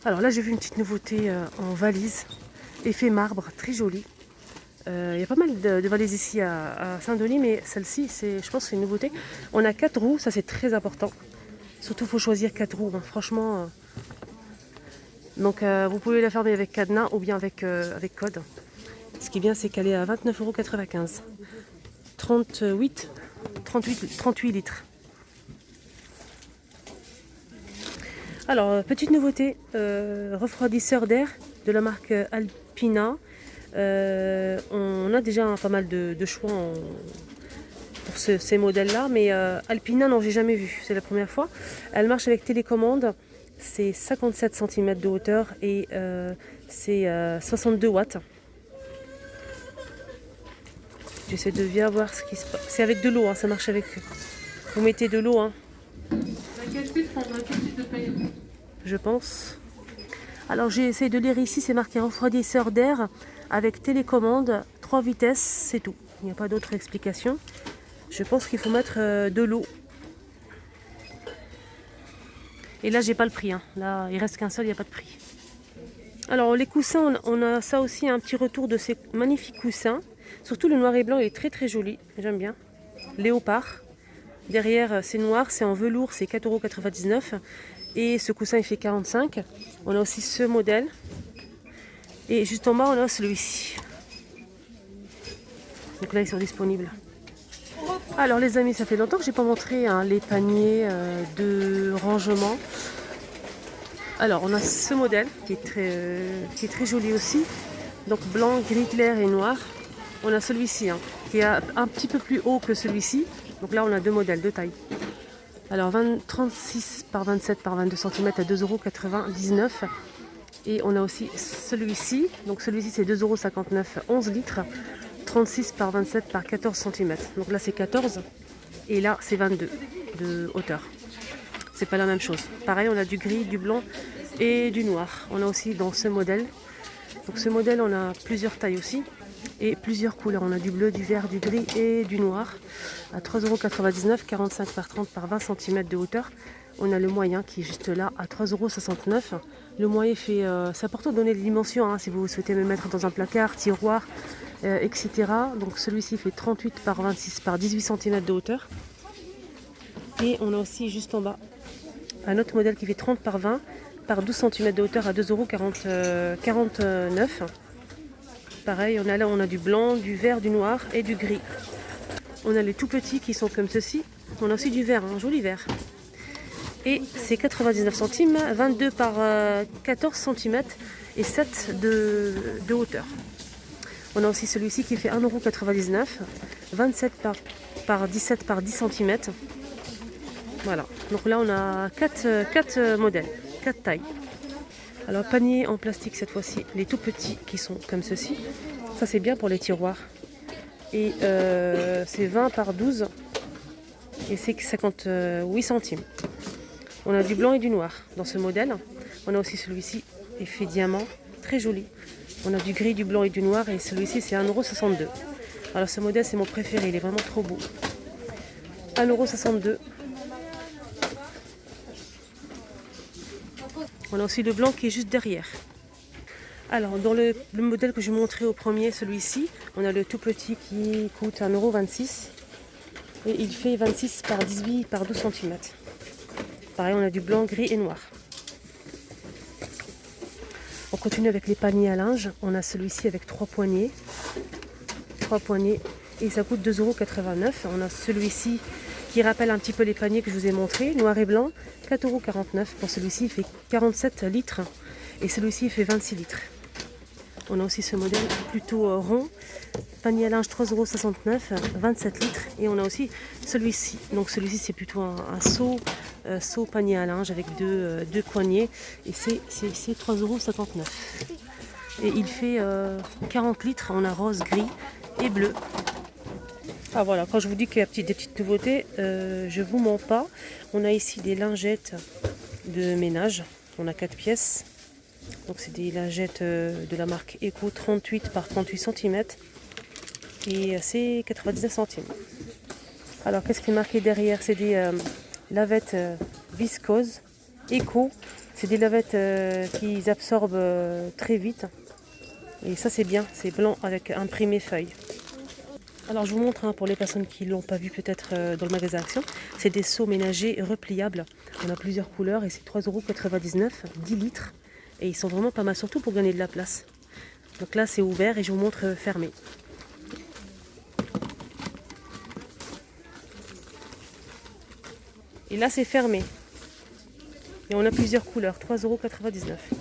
Alors là, j'ai vu une petite nouveauté en valise, effet marbre, très jolie. Il y a pas mal de valises ici à Saint-Denis, mais celle-ci, je pense que c'est une nouveauté. On a 4 roues, ça c'est très important. Surtout, il faut choisir 4 roues, hein. Franchement. Donc, vous pouvez la fermer avec cadenas ou bien avec code. Ce qui est bien, c'est qu'elle est à 29,95 €. 38 litres. Alors, petite nouveauté, refroidisseur d'air de la marque Alpina. On a déjà pas mal de choix pour ces modèles-là, mais Alpina, non, j'ai jamais vu, c'est la première fois. Elle marche avec télécommande, c'est 57 cm de hauteur et c'est 62 watts. J'essaie de bien voir ce qui se passe. C'est avec de l'eau, hein, ça marche avec. Vous mettez de l'eau, hein. Je pense. Alors j'ai essayé de lire ici, c'est marqué refroidisseur d'air avec télécommande, 3 vitesses, c'est tout. Il n'y a pas d'autre explication. Je pense qu'il faut mettre de l'eau. Et là j'ai pas le prix, hein. Là il reste qu'un seul, il n'y a pas de prix. Alors les coussins, on a ça aussi, un petit retour de ces magnifiques coussins. Surtout le noir et blanc, il est très très joli, j'aime bien. Léopard. Derrière c'est noir, c'est en velours, c'est 4,99 €. Et ce coussin il fait 45. On a aussi ce modèle. Et juste en bas on a celui-ci. Donc là ils sont disponibles. Alors les amis, ça fait longtemps que j'ai pas montré les paniers de rangement. Alors on a ce modèle qui est très joli aussi. Donc blanc, gris clair et noir. On a celui-ci qui est un petit peu plus haut que celui-ci. Donc là on a deux modèles, deux tailles. Alors 36 par 27 par 22 cm à 2,99 €. Et on a aussi celui-ci. Donc celui-ci c'est 2,59 €, 11 litres. 36 par 27 par 14 cm. Donc là c'est 14 et là c'est 22 de hauteur. C'est pas la même chose. Pareil, on a du gris, du blanc et du noir. On a aussi dans ce modèle. Donc ce modèle, on a plusieurs tailles aussi et plusieurs couleurs. On a du bleu, du vert, du gris et du noir à 3,99 €, 45 par 30 par 20 cm de hauteur. On a le moyen qui est juste là à 3,69 €. Le moyen fait, c'est important de donner des dimensions si vous souhaitez me mettre dans un placard, tiroir, etc. Donc celui-ci fait 38 par 26 par 18 cm de hauteur. Et on a aussi juste en bas un autre modèle qui fait 30 par 20 par 12 cm de hauteur à 2,49 €. Pareil, on a du blanc, du vert, du noir et du gris. On a les tout petits qui sont comme ceci. On a aussi du vert, un joli vert. Et c'est 99 centimes, 22 par 14 cm et 7 de hauteur. On a aussi celui-ci qui fait 1,99 €, 27 par 17 par 10 cm. Voilà, donc là on a 4 modèles, 4 tailles. Alors panier en plastique cette fois-ci, les tout petits qui sont comme ceci. Ça c'est bien pour les tiroirs. Et c'est 20 par 12 et c'est 58 centimes. On a du blanc et du noir dans ce modèle. On a aussi celui-ci, effet diamant, très joli. On a du gris, du blanc et du noir et celui-ci c'est 1,62 €. Alors ce modèle c'est mon préféré, il est vraiment trop beau. 1,62 €. On a aussi le blanc qui est juste derrière. Alors dans le modèle que je vous montrais au premier, celui-ci, on a le tout petit qui coûte 1,26 € et il fait 26 par 18 par 12 cm. Pareil, on a du blanc, gris et noir. On continue avec les paniers à linge. On a celui-ci avec 3 poignées. 3 poignées et ça coûte 2,89 €. On a celui-ci qui rappelle un petit peu les paniers que je vous ai montrés, noir et blanc, 4,49 € pour celui-ci, il fait 47 litres et celui-ci il fait 26 litres. On a aussi ce modèle plutôt rond, panier à linge 3,69 €, 27 litres et on a aussi celui-ci. Donc celui-ci c'est plutôt un seau panier à linge avec deux poignées et c'est 3,59 €. Et il fait 40 litres, on a rose, gris et bleu. Ah voilà, quand je vous dis qu'il y a des petites nouveautés, je vous mens pas. On a ici des lingettes de ménage. On a 4 pièces. Donc c'est des lingettes de la marque Eco 38 par 38 cm. Et c'est 99 centimes. Alors qu'est-ce qui est marqué derrière? C'est des lavettes viscose Eco C'est des lavettes qui absorbent très vite. Et ça c'est bien, c'est blanc avec imprimé feuille. Alors je vous montre pour les personnes qui ne l'ont pas vu peut-être dans le magasin Action. C'est des seaux ménagers repliables. On a plusieurs couleurs et c'est 3,99 €, 10 litres. Et ils sont vraiment pas mal, surtout pour gagner de la place. Donc là c'est ouvert et je vous montre fermé. Et là c'est fermé. Et on a plusieurs couleurs, 3,99 €.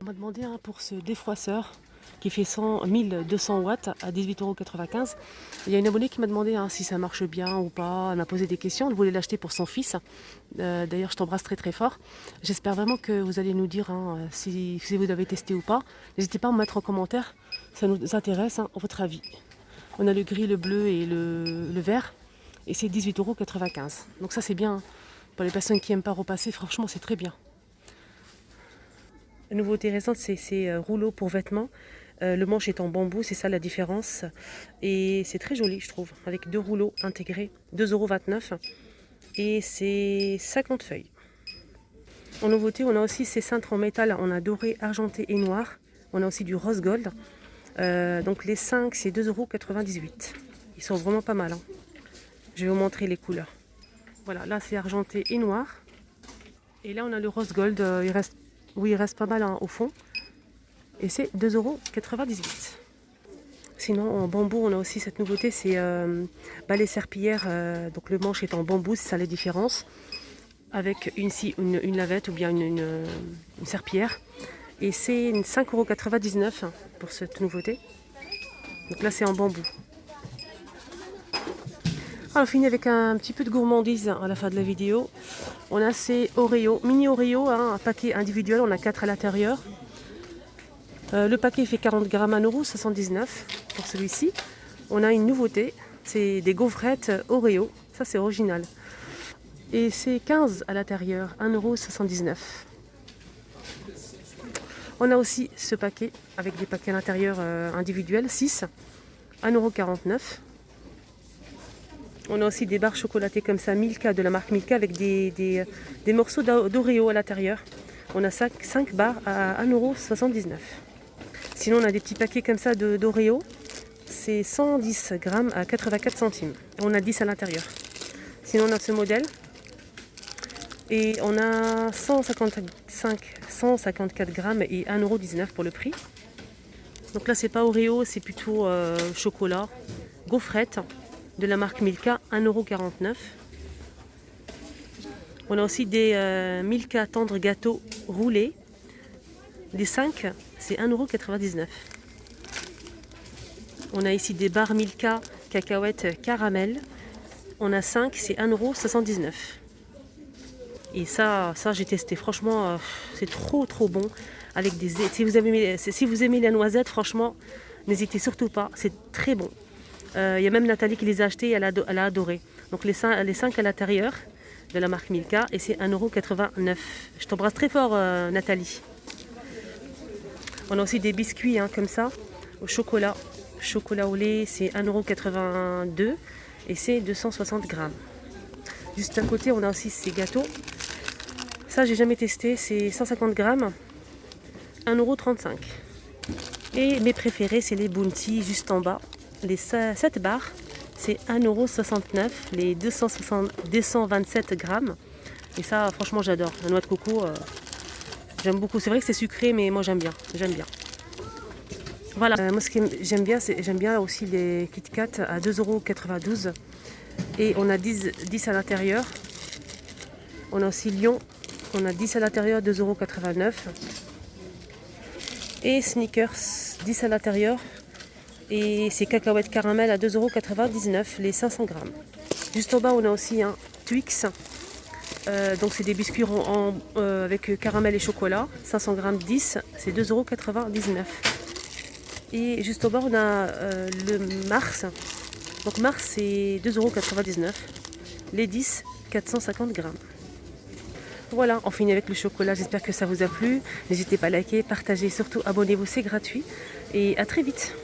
On m'a demandé pour ce défroisseur qui fait 1200 watts à 18,95 €. Il y a une abonnée qui m'a demandé si ça marche bien ou pas. Elle m'a posé des questions. Elle voulait l'acheter pour son fils. D'ailleurs, je t'embrasse très très fort. J'espère vraiment que vous allez nous dire si vous l'avez testé ou pas. N'hésitez pas à me mettre en commentaire. Ça nous intéresse, votre avis. On a le gris, le bleu et le vert. Et c'est 18,95 €. Donc ça, c'est bien. Pour les personnes qui n'aiment pas repasser, franchement, c'est très bien. La nouveauté récente, c'est ces rouleaux pour vêtements. Le manche est en bambou, c'est ça la différence. Et c'est très joli, je trouve, avec 2 rouleaux intégrés, 2,29 €. Et c'est 50 feuilles. En nouveauté, on a aussi ces cintres en métal. On a doré, argenté et noir. On a aussi du rose gold. Donc les 5, c'est 2,98 €. Ils sont vraiment pas mal. Je vais vous montrer les couleurs. Voilà, là c'est argenté et noir. Et là on a le rose gold. Il reste pas mal au fond. Et c'est 2,98 €. Sinon en bambou on a aussi cette nouveauté, c'est balai serpillière. Donc le manche est en bambou, c'est ça la différence. Avec une lavette ou bien une serpillière. Et c'est 5,99 € pour cette nouveauté. Donc là c'est en bambou. Alors, on finit avec un petit peu de gourmandise à la fin de la vidéo. On a ces Oreo, mini Oreo, un paquet individuel, on a 4 à l'intérieur. Le paquet fait 40 grammes, 1,79 € pour celui-ci. On a une nouveauté, c'est des gaufrettes Oreo, ça c'est original. Et c'est 15 à l'intérieur, 1,79 €. On a aussi ce paquet avec des paquets à l'intérieur individuels, 6, 1,49 €. On a aussi des barres chocolatées comme ça, Milka, de la marque Milka, avec des morceaux d'Oreo à l'intérieur. On a 5 barres à 1,79 €. Sinon, on a des petits paquets comme ça d'Oreo. C'est 110 grammes à 84 centimes. On a 10 à l'intérieur. Sinon, on a ce modèle. Et on a 154 grammes et 1,19 € pour le prix. Donc là, c'est pas Oreo, c'est plutôt chocolat. Gaufrette de la marque Milka, 1,49 €. On a aussi des Milka tendres gâteaux roulés. Les 5, c'est 1,99 €. On a ici des barres Milka cacahuètes caramel. On a 5, c'est 1,79 €. Et ça j'ai testé. Franchement, c'est trop bon. Avec si vous aimez la noisette, franchement, n'hésitez surtout pas. C'est très bon. Il y a même Nathalie qui les a achetés, elle a adoré. Donc les 5 à l'intérieur de la marque Milka et c'est 1,89 €. Je t'embrasse très fort Nathalie. On a aussi des biscuits comme ça, au chocolat. Chocolat au lait, c'est 1,82 € et c'est 260 grammes. Juste à côté, on a aussi ces gâteaux. Ça, j'ai jamais testé, c'est 150 grammes, 1,35 €. Et mes préférés, c'est les Bounty juste en bas. Les 7 barres, c'est 1,69 €, les 227 grammes. Et ça, franchement, j'adore. La noix de coco, j'aime beaucoup. C'est vrai que c'est sucré, mais moi, j'aime bien. Voilà, moi, ce que j'aime bien aussi les Kit Kat à 2,92 €. Et on a 10 à l'intérieur. On a aussi Lion, on a 10 à l'intérieur, 2,89 €. Et Snickers, 10 à l'intérieur. Et c'est cacahuètes caramel à 2,99 €, les 500 grammes. Juste en bas, on a aussi un Twix. Donc c'est des biscuits avec caramel et chocolat. 500 grammes, 10, c'est 2,99 €. Et juste en bas, on a le Mars. Donc Mars, c'est 2,99 €. Les 10, 450 grammes. Voilà, on finit avec le chocolat. J'espère que ça vous a plu. N'hésitez pas à liker, partager, surtout abonnez-vous, c'est gratuit. Et à très vite.